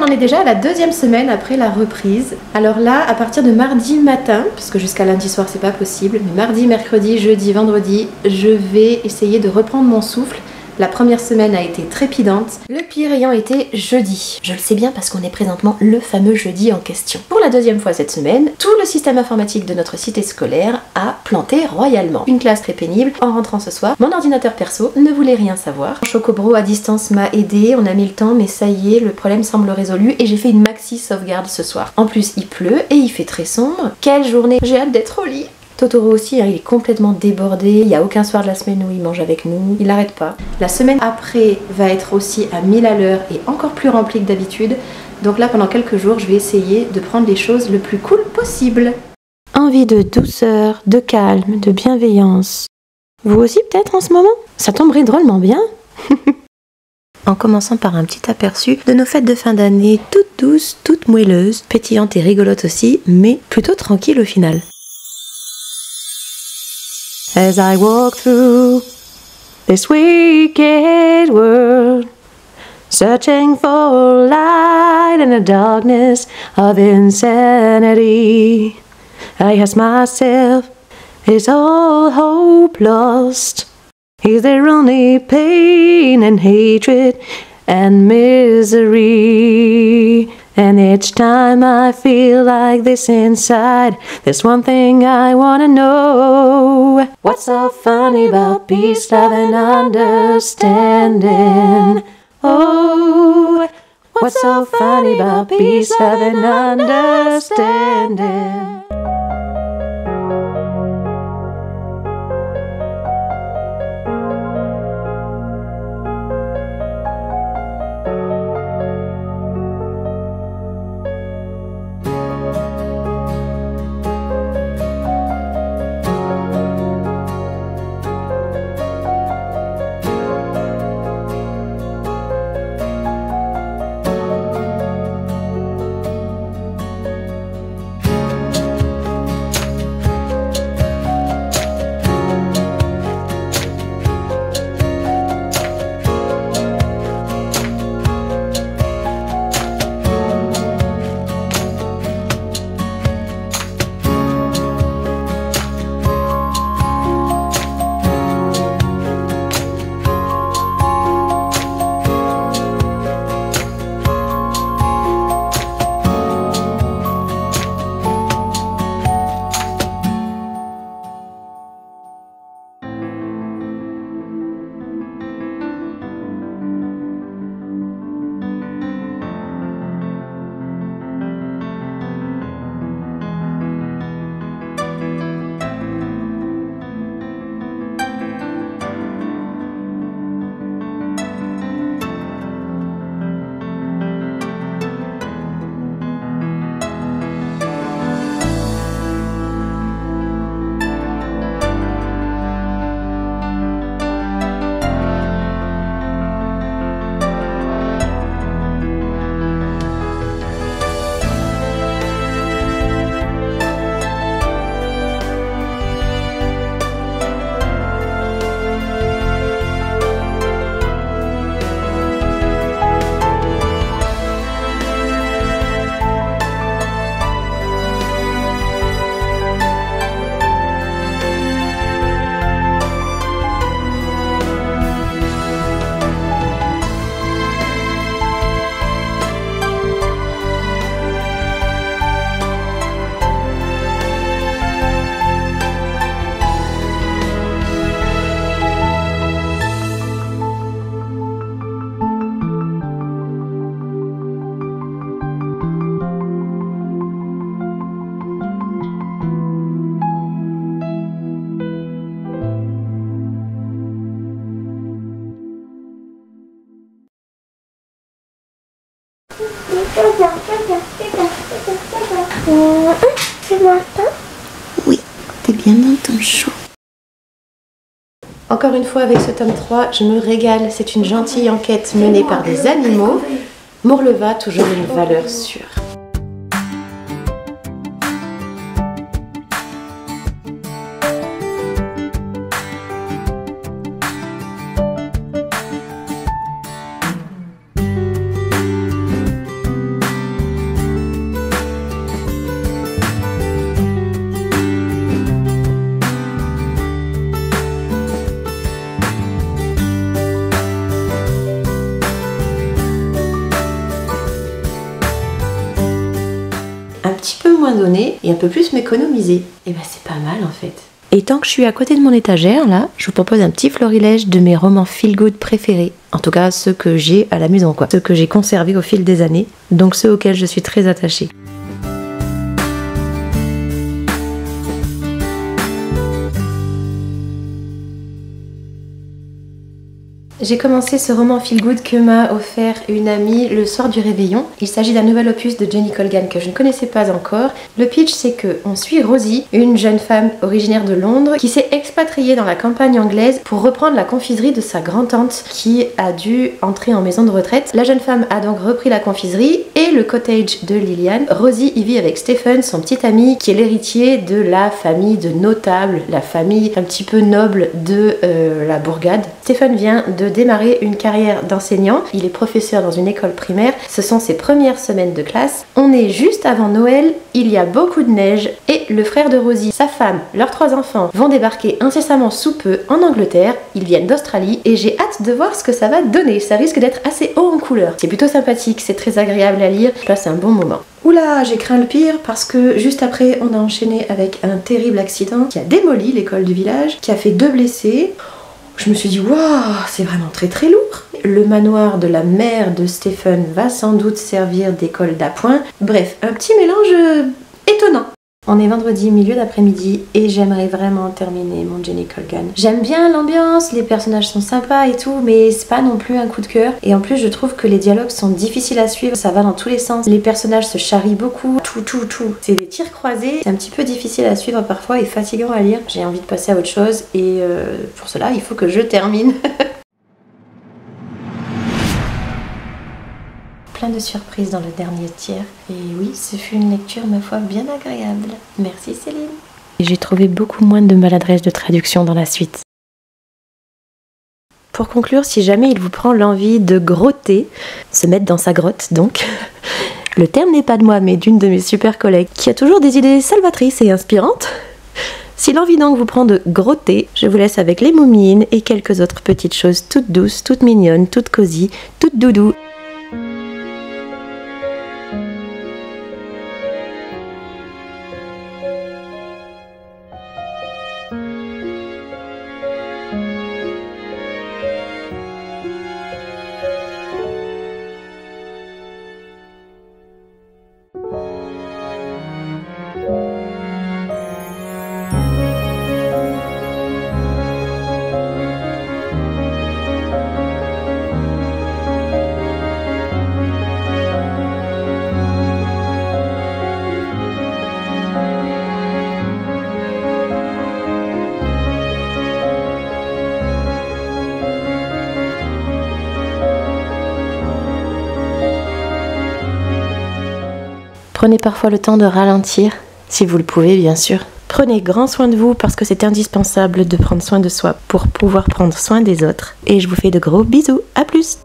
on en est déjà à la 2e semaine après la reprise. Alors là, à partir de mardi matin, parce que jusqu'à lundi soir c'est pas possible, mais mardi, mercredi, jeudi, vendredi, je vais essayer de reprendre mon souffle. La première semaine a été trépidante, le pire ayant été jeudi. Je le sais bien parce qu'on est présentement le fameux jeudi en question. Pour la 2e fois cette semaine, tout le système informatique de notre cité scolaire a planté royalement. Une classe très pénible. En rentrant ce soir, mon ordinateur perso ne voulait rien savoir. Chocobro à distance m'a aidé, on a mis le temps, mais ça y est, le problème semble résolu et j'ai fait une maxi sauvegarde ce soir. En plus, il pleut et il fait très sombre. Quelle journée! J'ai hâte d'être au lit. Totoro aussi, il est complètement débordé, il n'y a aucun soir de la semaine où il mange avec nous, il n'arrête pas. La semaine après va être aussi à 1000 à l'heure et encore plus remplie que d'habitude. Donc là, pendant quelques jours, je vais essayer de prendre les choses le plus cool possible. Envie de douceur, de calme, de bienveillance. Vous aussi peut-être en ce moment? Ça tomberait drôlement bien. En commençant par un petit aperçu de nos fêtes de fin d'année, toutes douces, toutes moelleuses, pétillantes et rigolotes aussi, mais plutôt tranquilles au final. As I walk through this wicked world, searching for light in the darkness of insanity, I ask myself, is all hope lost? Is there only pain and hatred and misery? And each time I feel like this inside, there's one thing I wanna know. What's so funny about peace, love and understanding? Oh, what's so funny about peace, love and understanding? Tu m'entends? Oui, t'es bien dans ton chou. Encore une fois avec ce tome 3, je me régale. C'est une gentille enquête menée par des animaux. Morleva, toujours une valeur sûre. moins donner et un peu plus m'économiser. Et ben c'est pas mal en fait. Et tant que je suis à côté de mon étagère, là, je vous propose un petit florilège de mes romans feel good préférés. En tout cas, ceux que j'ai à la maison, quoi. Ceux que j'ai conservés au fil des années. Donc ceux auxquels je suis très attachée. J'ai commencé ce roman feel good que m'a offert une amie le soir du réveillon. Il s'agit d'un nouvel opus de Jenny Colgan que je ne connaissais pas encore. Le pitch, c'est que on suit Rosie, une jeune femme originaire de Londres qui s'est expatriée dans la campagne anglaise pour reprendre la confiserie de sa grand-tante qui a dû entrer en maison de retraite. La jeune femme a donc repris la confiserie et le cottage de Liliane. Rosie y vit avec Stephen, son petit ami, qui est l'héritier de la famille de notables, la famille un petit peu noble de la bourgade. Stephen vient de démarrer une carrière d'enseignant. Il est professeur dans une école primaire. Ce sont ses premières semaines de classe. On est juste avant Noël, il y a beaucoup de neige et le frère de Rosie, sa femme, leurs 3 enfants vont débarquer incessamment sous peu en Angleterre. Ils viennent d'Australie et j'ai hâte de voir ce que ça va donner. Ça risque d'être assez haut en couleur. C'est plutôt sympathique, c'est très agréable à lire. Je passe un bon moment. Oula, j'ai craint le pire parce que juste après, on a enchaîné avec un terrible accident qui a démoli l'école du village, qui a fait 2 blessés. Je me suis dit, waouh, c'est vraiment très très lourd. Le manoir de la mère de Stephen va sans doute servir d'école d'appoint. Bref, un petit mélange étonnant. On est vendredi, milieu d'après-midi, et j'aimerais vraiment terminer mon Jenny Colgan. J'aime bien l'ambiance, les personnages sont sympas et tout, mais c'est pas non plus un coup de cœur. Et en plus, je trouve que les dialogues sont difficiles à suivre, ça va dans tous les sens. Les personnages se charrient beaucoup, tout. C'est des tirs croisés, c'est un petit peu difficile à suivre parfois et fatigant à lire. J'ai envie de passer à autre chose, et pour cela, il faut que je termine. Plein de surprises dans le dernier tiers. Et oui, ce fut une lecture, ma foi, bien agréable. Merci Céline. Et j'ai trouvé beaucoup moins de maladresse de traduction dans la suite. Pour conclure, si jamais il vous prend l'envie de grotter, se mettre dans sa grotte donc, le terme n'est pas de moi mais d'une de mes super collègues qui a toujours des idées salvatrices et inspirantes. Si l'envie donc vous prend de grotter, je vous laisse avec les moumines et quelques autres petites choses toutes douces, toutes mignonnes, toutes cosy, toutes doudou. Prenez parfois le temps de ralentir, si vous le pouvez bien sûr. Prenez grand soin de vous parce que c'est indispensable de prendre soin de soi pour pouvoir prendre soin des autres. Et je vous fais de gros bisous, à plus!